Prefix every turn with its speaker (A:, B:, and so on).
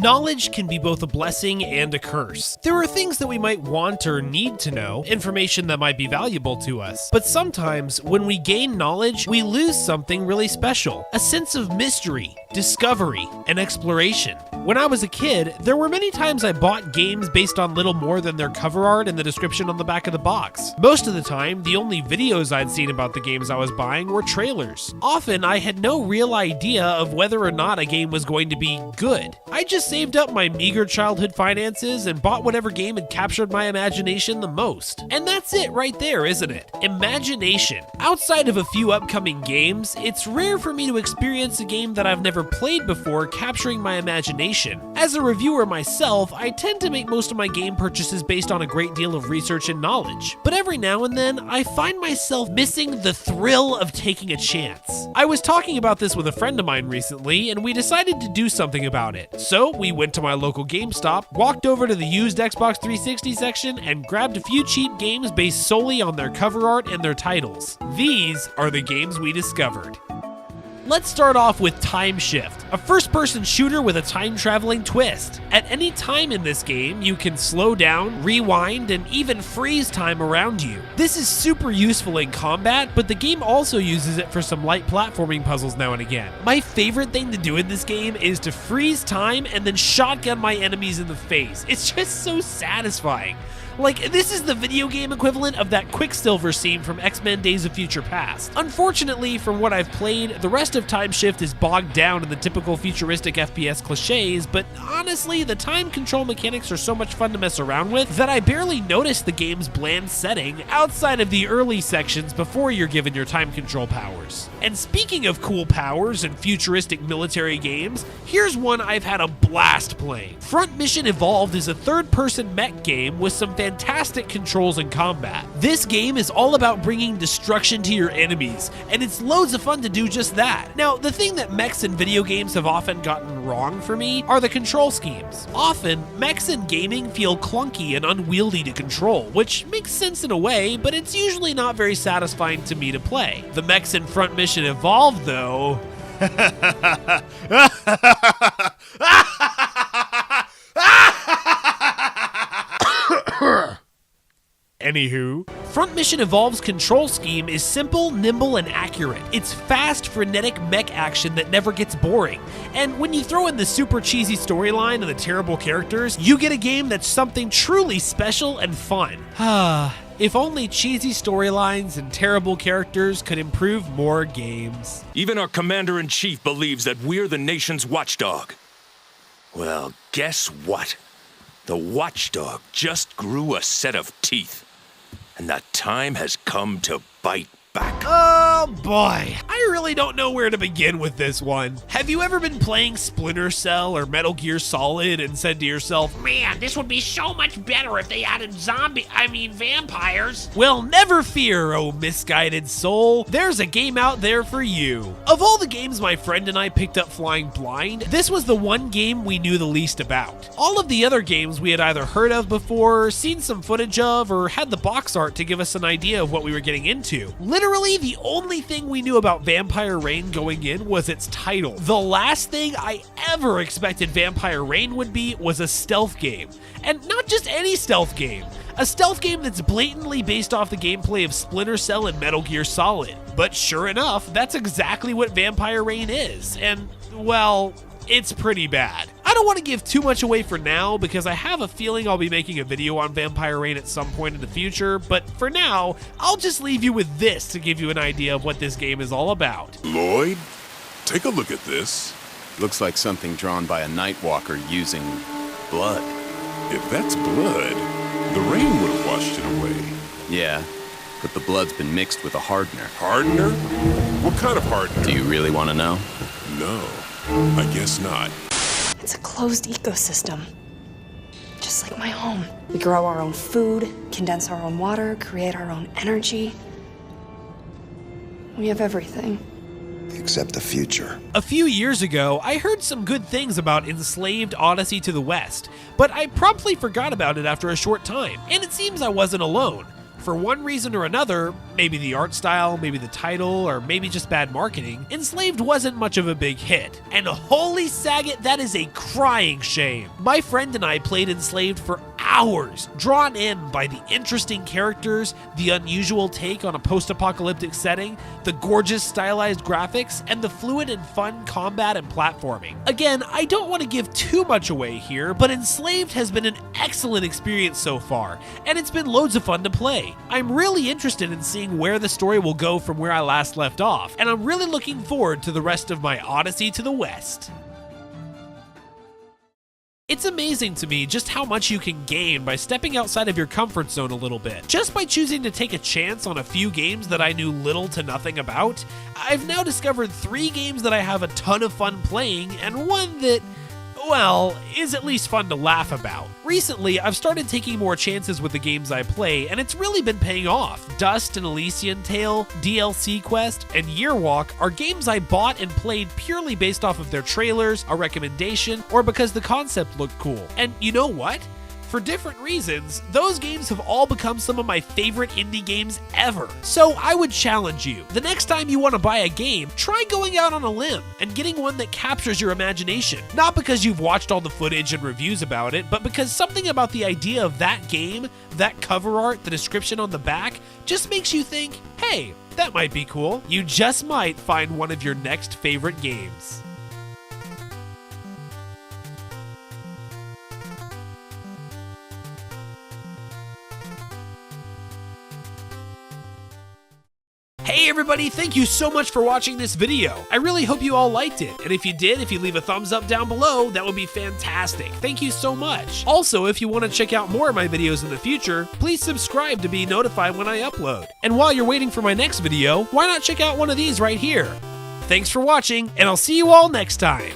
A: Knowledge can be both a blessing and a curse. There are things that we might want or need to know, information that might be valuable to us. But sometimes, when we gain knowledge, we lose something really special. A sense of mystery, discovery, and exploration. When I was a kid, there were many times I bought games based on little more than their cover art and the description on the back of the box. Most of the time, the only videos I'd seen about the games I was buying were trailers. Often, I had no real idea of whether or not a game was going to be good. I just saved up my meager childhood finances and bought whatever game had captured my imagination the most. And that's it right there, isn't it? Imagination. Outside of a few upcoming games, it's rare for me to experience a game that I've never played before capturing my imagination. As a reviewer myself, I tend to make most of my game purchases based on a great deal of research and knowledge. But every now and then, I find myself missing the thrill of taking a chance. I was talking about this with a friend of mine recently, and we decided to do something about it. So we went to my local GameStop, walked over to the used Xbox 360 section, and grabbed a few cheap games based solely on their cover art and their titles. These are the games we discovered. Let's start off with Time Shift, a first-person shooter with a time-traveling twist. At any time in this game, you can slow down, rewind, and even freeze time around you. This is super useful in combat, but the game also uses it for some light platforming puzzles now and again. My favorite thing to do in this game is to freeze time and then shotgun my enemies in the face. It's just so satisfying. Like, this is the video game equivalent of that Quicksilver scene from X-Men Days of Future Past. Unfortunately, from what I've played, the rest of Time Shift is bogged down in the typical futuristic FPS cliches, but honestly, the time control mechanics are so much fun to mess around with that I barely notice the game's bland setting outside of the early sections before you're given your time control powers. And speaking of cool powers and futuristic military games, here's one I've had a blast playing. Front Mission Evolved is a third-person mech game with some fantastic controls and combat. This game is all about bringing destruction to your enemies, and it's loads of fun to do just that. Now, the thing that mechs in video games have often gotten wrong for me are the control schemes. Often, mechs in gaming feel clunky and unwieldy to control, which makes sense in a way, but it's usually not very satisfying to me to play. The mechs in Front Mission Evolved, though... Anywho, Front Mission Evolved's control scheme is simple, nimble, and accurate. It's fast, frenetic mech action that never gets boring. And when you throw in the super cheesy storyline and the terrible characters, you get a game that's something truly special and fun. If only cheesy storylines and terrible characters could improve more games.
B: Even our commander-in-chief believes that we're the nation's watchdog. Well, guess what? The watchdog just grew a set of teeth. And the time has come to bite back.
A: Oh boy, I really don't know where to begin with this one. Have you ever been playing Splinter Cell or Metal Gear Solid and said to yourself,
C: man, this would be so much better if they added vampires?
A: Well, never fear, oh misguided soul. There's a game out there for you. Of all the games my friend and I picked up flying blind, this was the one game we knew the least about. All of the other games we had either heard of before, seen some footage of, or had the box art to give us an idea of what we were getting into. Literally, the only thing we knew about Vampire Reign going in was its title. The last thing I ever expected Vampire Reign would be was a stealth game. And not just any stealth game. A stealth game that's blatantly based off the gameplay of Splinter Cell and Metal Gear Solid. But sure enough, that's exactly what Vampire Reign is. And, well, it's pretty bad. I don't want to give too much away for now because I have a feeling I'll be making a video on Vampire Reign at some point in the future, but for now, I'll just leave you with this to give you an idea of what this game is all about.
D: Lloyd, take a look at this.
E: Looks like something drawn by a Nightwalker using blood.
D: If that's blood, the rain would have washed it away.
E: Yeah, but the blood's been mixed with a hardener.
D: Hardener? What kind of hardener?
E: Do you really want to know?
D: No, I guess not.
F: It's a closed ecosystem, just like my home. We grow our own food, condense our own water, create our own energy. We have everything.
G: Except the future.
A: A few years ago, I heard some good things about Enslaved Odyssey to the West, but I promptly forgot about it after a short time, and it seems I wasn't alone. for one reason or another, maybe the art style, maybe the title, or maybe just bad marketing, Enslaved wasn't much of a big hit. And holy Saget, that is a crying shame. My friend and I played Enslaved for hours, drawn in by the interesting characters, the unusual take on a post-apocalyptic setting, the gorgeous stylized graphics, and the fluid and fun combat and platforming. Again, I don't want to give too much away here, but Enslaved has been an excellent experience so far, and it's been loads of fun to play. I'm really interested in seeing where the story will go from where I last left off, and I'm really looking forward to the rest of my Odyssey to the West. It's amazing to me just how much you can gain by stepping outside of your comfort zone a little bit. Just by choosing to take a chance on a few games that I knew little to nothing about, I've now discovered 3 games that I have a ton of fun playing, and one that, well, is at least fun to laugh about. Recently, I've started taking more chances with the games I play, and it's really been paying off. Dust and Elysian Tale, DLC Quest, and Yearwalk are games I bought and played purely based off of their trailers, a recommendation, or because the concept looked cool. And you know what? For different reasons, those games have all become some of my favorite indie games ever. So I would challenge you, the next time you want to buy a game, try going out on a limb and getting one that captures your imagination. Not because you've watched all the footage and reviews about it, but because something about the idea of that game, that cover art, the description on the back, just makes you think, hey, that might be cool. You just might find one of your next favorite games. Hey everybody, thank you so much for watching this video. I really hope you all liked it, and if you did, if you leave a thumbs up down below, that would be fantastic. Thank you so much. Also, if you want to check out more of my videos in the future, please subscribe to be notified when I upload. And while you're waiting for my next video, why not check out one of these right here? Thanks for watching, and I'll see you all next time.